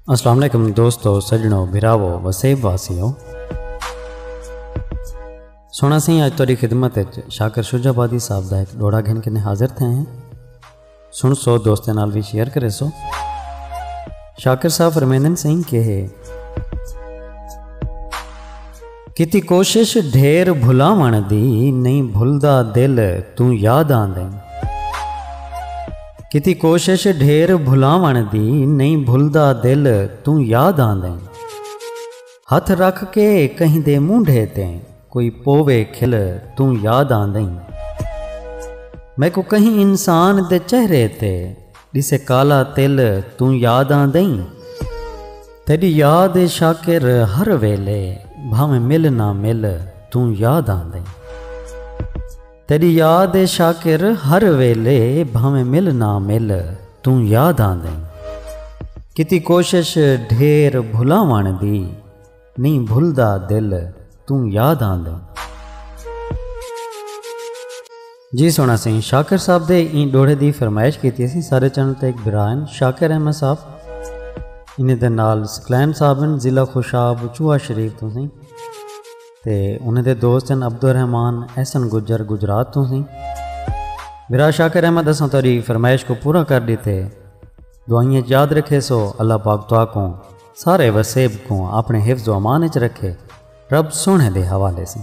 अस्सलाम वालेकुम दोस्तों, सजनों, भिरावो, वसेब वासियों। सोना सी अज तुहाडी खिदमत शाकिर शुजाबादी साहब का एक डोड़ा घिन के हाजिर थे हैं। सुन सो दोस्तों नाल भी शेयर करे सो। शाकिर साहब फरमांदे सिंह कहे किती कोशिश ढेर भुलावण दी, नहीं भुलदा दिल तू याद आंदे। किती कोशिश ढेर भुलावण दी, नहीं भुलदा दिल तू याद आंदे। हथ रख के कहीं दे मूंढे ते कोई पोवे खिल तू याद आंदे। मैं को कहीं इंसान दे चेहरे ते दिसे काला तिल तू याद आंदे। तेरी याद शाकिर हर वेले भावें मिल ना मिल तू याद आंदे। तेरी याद शाकिर हर वेले भावें मिल ना मिल तू याद आंदे। किती कोशिश ढेर भुलावण दी, नहीं भुलदा दिल तू याद आंदे। जी सोना सिंह शाकिर साहब दे ई डोड़े दी फरमाइश की सी। सारे चैनल ते एक बिरान शाकिर अहमद साहब, इन्हें दे नाल सकलैन साहब जिला खुशाब चूहा शरीफ तो सी ते उन्हें दे दोस्त हैं अब्दुल रहमान एहसन गुजर गुजरात तो सी। मेरा शाकिर अहमद असा तारी फरमाइश को पूरा कर देते। दुआइयाँ याद रखे सो अल्लाह पाक दुआ को सारे वसेब को अपने हिफ्ज़ व अमान च रखे। रब सोने दे हवाले से।